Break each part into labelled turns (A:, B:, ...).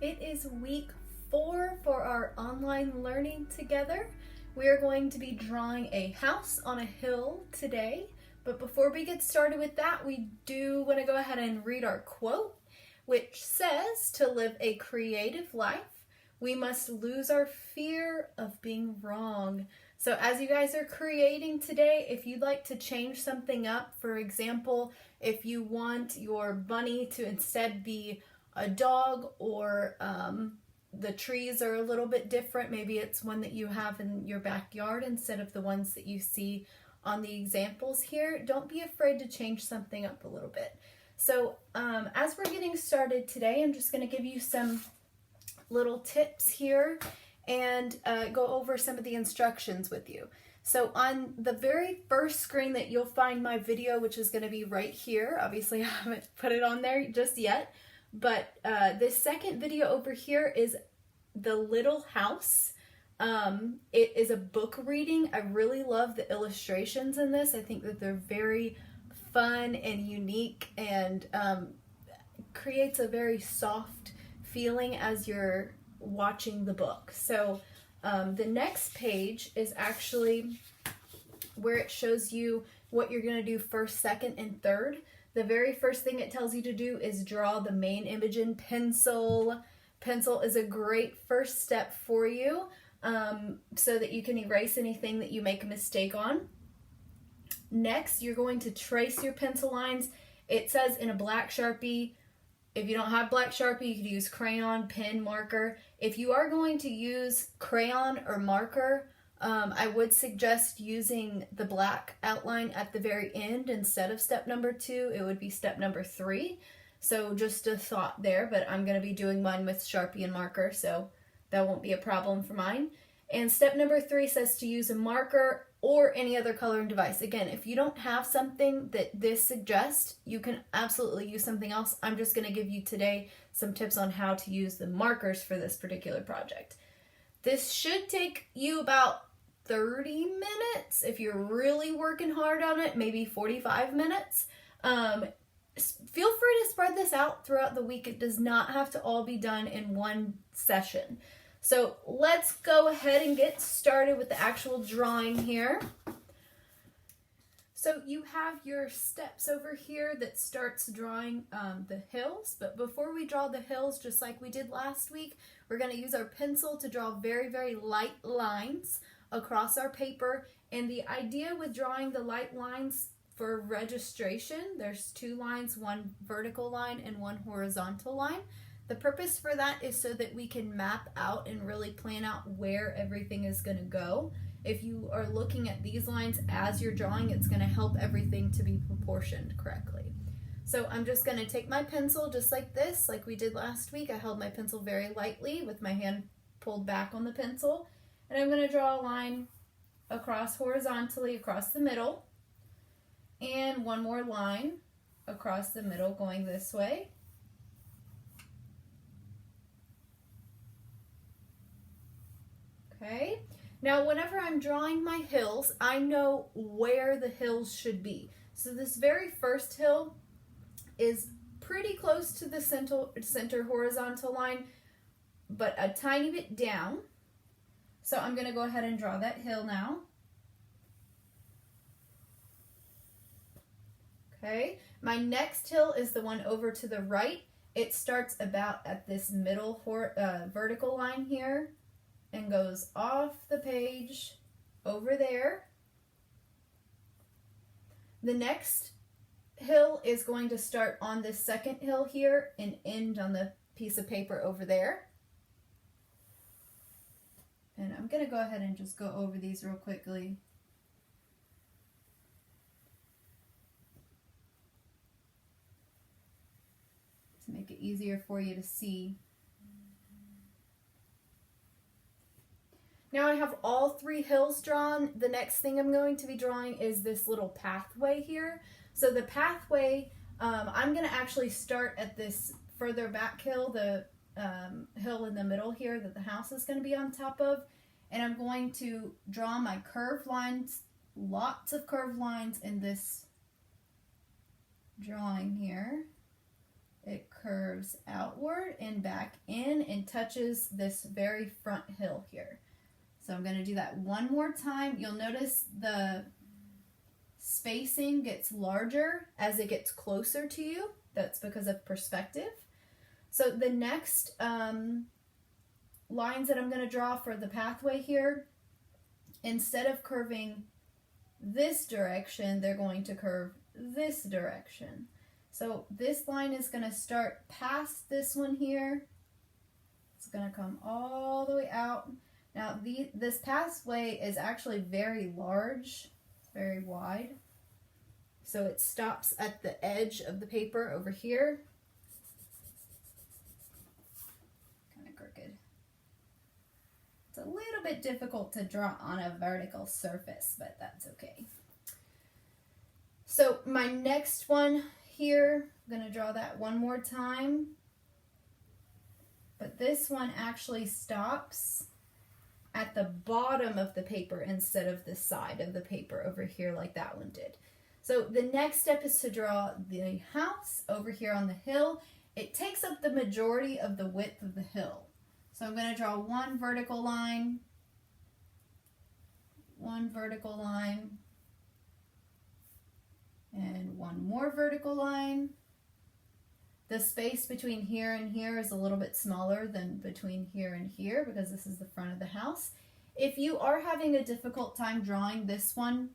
A: It is week 4 for our online learning together. We are going to be drawing a house on a hill today. But before we get started with that, we do want to go ahead and read our quote, which says, to live a creative life, we must lose our fear of being wrong. So as you guys are creating today, if you'd like to change something up, for example, if you want your bunny to instead be a dog, or the trees are a little bit different, maybe it's one that you have in your backyard instead of the ones that you see on the examples here, don't be afraid to change something up a little bit. So as we're getting started today, I'm just going to give you some little tips here and go over some of the instructions with you. So on the very first screen that you'll find my video, which is going to be right here, obviously I haven't put it on there just yet, but this second video over here is The Little House. It is a book reading. I really love the illustrations in this. I think that they're very fun and unique, and creates a very soft feeling as you're watching the book. So the next page is actually where it shows you what you're going to do first, second, and third. The very first thing it tells you to do is draw the main image in pencil. Pencil is a great first step for you, so that you can erase anything that you make a mistake on. Next, you're going to trace your pencil lines. It says in a black Sharpie. If you don't have black Sharpie, you could use crayon, pen, marker. If you are going to use crayon or marker, I would suggest using the black outline at the very end instead of step number 2. It would be step number 3. So just a thought there, but I'm going to be doing mine with Sharpie and marker, so that won't be a problem for mine. And step number 3 says to use a marker or any other coloring device. Again, if you don't have something that this suggests, you can absolutely use something else. I'm just going to give you today some tips on how to use the markers for this particular project. This should take you about 30 minutes. If you're really working hard on it, maybe 45 minutes. Feel free to spread this out throughout the week. It does not have to all be done in one session. So let's go ahead and get started with the actual drawing here. So you have your steps over here that starts drawing the hills, but before we draw the hills, just like we did last week, we're going to use our pencil to draw very, very light lines across our paper. And the idea with drawing the light lines for registration, there's 2 lines, one vertical line and one horizontal line. The purpose for that is so that we can map out and really plan out where everything is going to go. If you are looking at these lines as you're drawing, it's going to help everything to be proportioned correctly. So I'm just going to take my pencil just like this, like we did last week. I held my pencil very lightly with my hand pulled back on the pencil. And I'm going to draw a line across horizontally across the middle. And one more line across the middle going this way. Okay, now whenever I'm drawing my hills, I know where the hills should be. So this very first hill is pretty close to the center horizontal line, but a tiny bit down. So I'm going to go ahead and draw that hill now. Okay, my next hill is the one over to the right. It starts about at this middle vertical line here and goes off the page over there. The next hill is going to start on this second hill here and end on the piece of paper over there. And I'm going to go ahead and just go over these real quickly. To make it easier for you to see. Now I have all 3 hills drawn. The next thing I'm going to be drawing is this little pathway here. So the pathway, I'm going to actually start at this further back hill, the hill in the middle here that the house is going to be on top of. And I'm going to draw my curved lines, lots of curved lines in this drawing here. It curves outward and back in and touches this very front hill here. So I'm going to do that one more time. You'll notice the spacing gets larger as it gets closer to you. That's because of perspective. So the next lines that I'm going to draw for the pathway here, instead of curving this direction, they're going to curve this direction. So this line is going to start past this one here. It's going to come all the way out. Now this pathway is actually very large, very wide. So it stops at the edge of the paper over here. Kind of crooked. It's a little bit difficult to draw on a vertical surface, but that's okay. So my next one here, I'm going to draw that one more time. But this one actually stops at the bottom of the paper instead of the side of the paper over here like that one did. So the next step is to draw the house over here on the hill. It takes up the majority of the width of the hill. So I'm going to draw one vertical line, and one more vertical line. The space between here and here is a little bit smaller than between here and here because this is the front of the house. If you are having a difficult time drawing this one,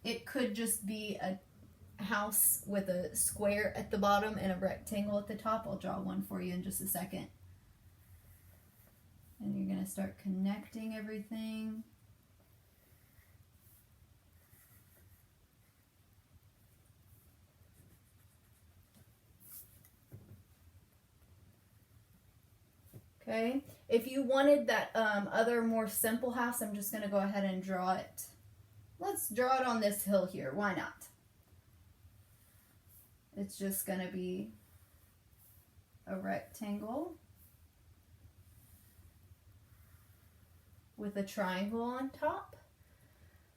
A: it could just be a house with a square at the bottom and a rectangle at the top. I'll draw one for you in just a second. And you're going to start connecting everything. Okay, if you wanted that other more simple house, I'm just going to go ahead and draw it. Let's draw it on this hill here. Why not? It's just going to be a rectangle with a triangle on top.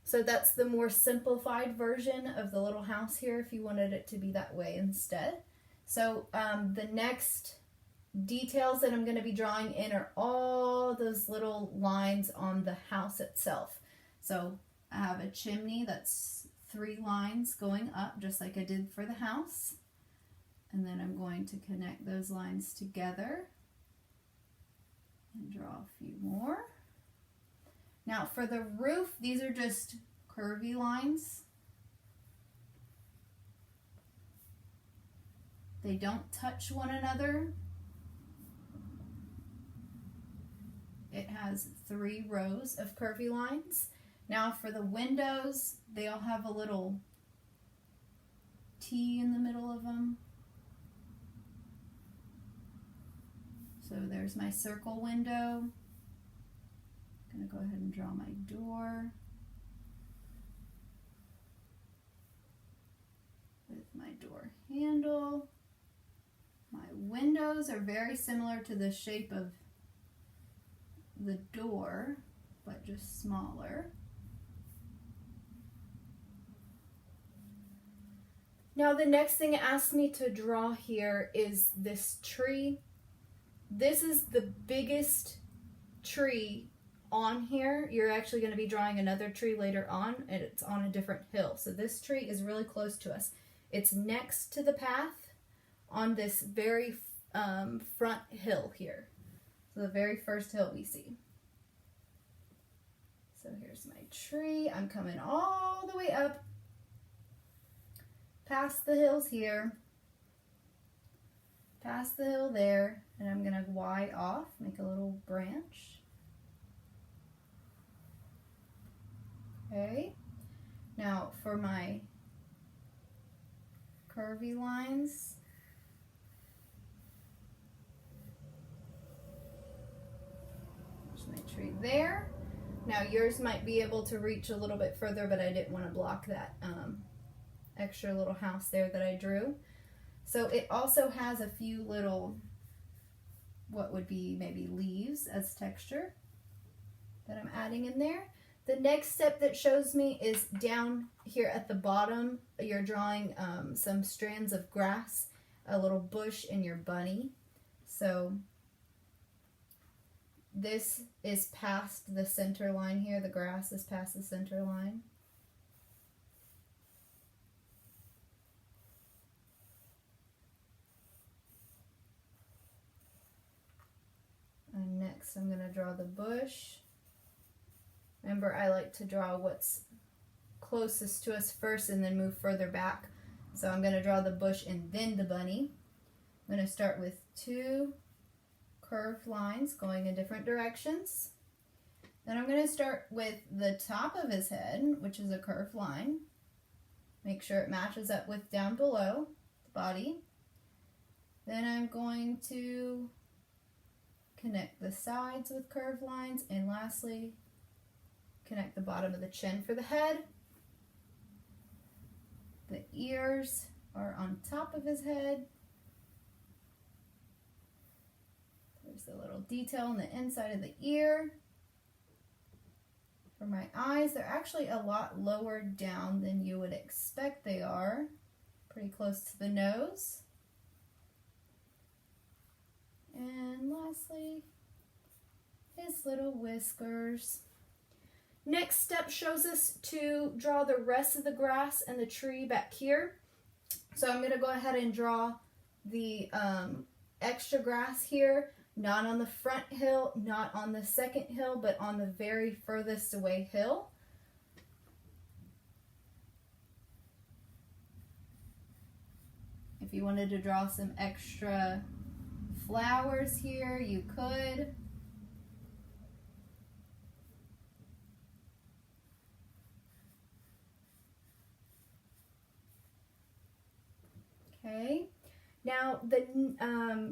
A: So that's the more simplified version of the little house here if you wanted it to be that way instead. So the next details that I'm going to be drawing in are all those little lines on the house itself. So I have a chimney that's 3 lines going up just like I did for the house. And then I'm going to connect those lines together and draw a few more. Now for the roof, these are just curvy lines. They don't touch one another. It has 3 rows of curvy lines. Now for the windows, they all have a little T in the middle of them. So there's my circle window. I'm going to go ahead and draw my door with my door handle. My windows are very similar to the shape of the door, but just smaller. Now the next thing it asked me to draw here is this tree. This is the biggest tree on here. You're actually going to be drawing another tree later on, and it's on a different hill. So this tree is really close to us. It's next to the path on this very front hill here. So the very first hill we see. So here's my tree. I'm coming all the way up past the hills here, past the hill there, and I'm going to Y off, make a little branch. Okay, now for my curvy lines, there's my tree there. Now yours might be able to reach a little bit further, but I didn't want to block that extra little house there that I drew. So it also has a few little, what would be maybe leaves as texture that I'm adding in there. The next step that shows me is down here at the bottom. You're drawing some strands of grass a little bush in your bunny. So this is past the center line here. The grass is past the center line. And next I'm going to draw the bush. Remember, I like to draw what's closest to us first and then move further back. So I'm going to draw the bush and then the bunny. I'm going to start with 2 curved lines going in different directions. Then I'm going to start with the top of his head, which is a curved line. Make sure it matches up with down below the body. Then I'm going to connect the sides with curved lines, and lastly, connect the bottom of the chin for the head. The ears are on top of his head. There's a little detail on the inside of the ear. For my eyes, they're actually a lot lower down than you would expect they are. Pretty close to the nose. And lastly, his little whiskers. Next step shows us to draw the rest of the grass and the tree back here. So I'm going to go ahead and draw the extra grass here, not on the front hill, not on the second hill, but on the very furthest away hill. If you wanted to draw some extra flowers here, you could. Okay, now the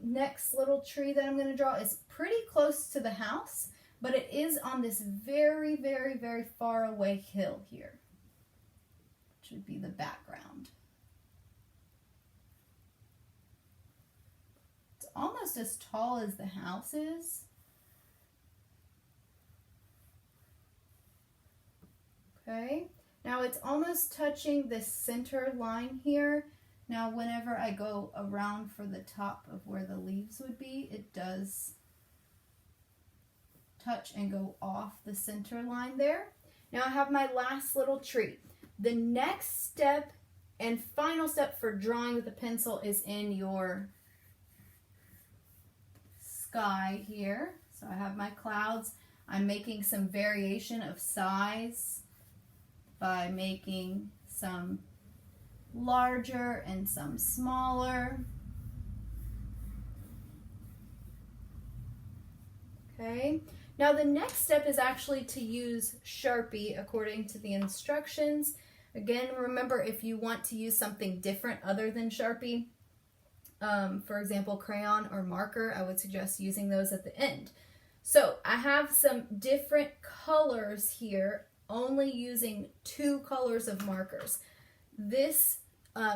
A: next little tree that I'm going to draw is pretty close to the house, but it is on this very, very, very far away hill here, which would be the background. It's almost as tall as the house is. Okay, now it's almost touching this center line here. Now, whenever I go around for the top of where the leaves would be, it does touch and go off the center line there. Now I have my last little tree. The next step and final step for drawing with a pencil is in your sky here. So I have my clouds. I'm making some variation of size by making some larger and some smaller. Okay, now the next step is actually to use Sharpie according to the instructions. Again, remember, if you want to use something different other than Sharpie, for example, crayon or marker, I would suggest using those at the end. So I have some different colors here, only using 2 colors of markers. This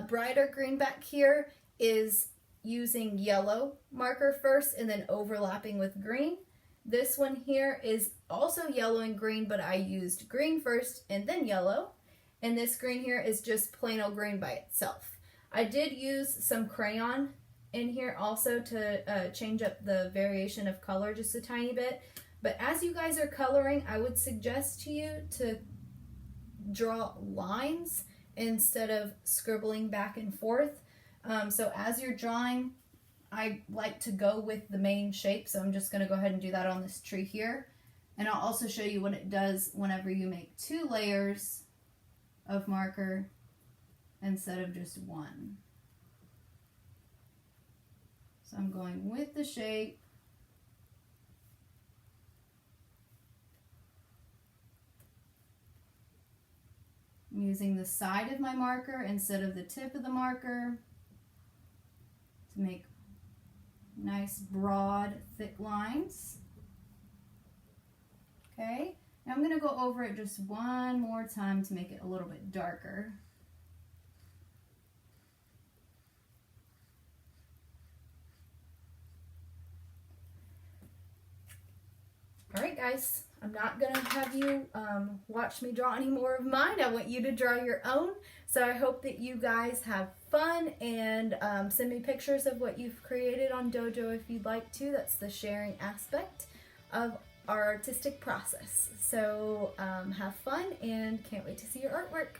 A: brighter green back here is using yellow marker first and then overlapping with green. This one here is also yellow and green, but I used green first and then yellow. And this green here is just plain old green by itself. I did use some crayon in here also to change up the variation of color just a tiny bit. But as you guys are coloring, I would suggest to you to draw lines instead of scribbling back and forth. So as you're drawing, I like to go with the main shape, so I'm just going to go ahead and do that on this tree here. And I'll also show you what it does whenever you make 2 layers of marker instead of just 1. So I'm going with the shape. I'm using the side of my marker instead of the tip of the marker to make nice, broad, thick lines. Okay, now I'm going to go over it just one more time to make it a little bit darker. All right, guys, I'm not going to have you watch me draw any more of mine. I want you to draw your own. So I hope that you guys have fun and send me pictures of what you've created on Dojo if you'd like to. That's the sharing aspect of our artistic process. So have fun and can't wait to see your artwork.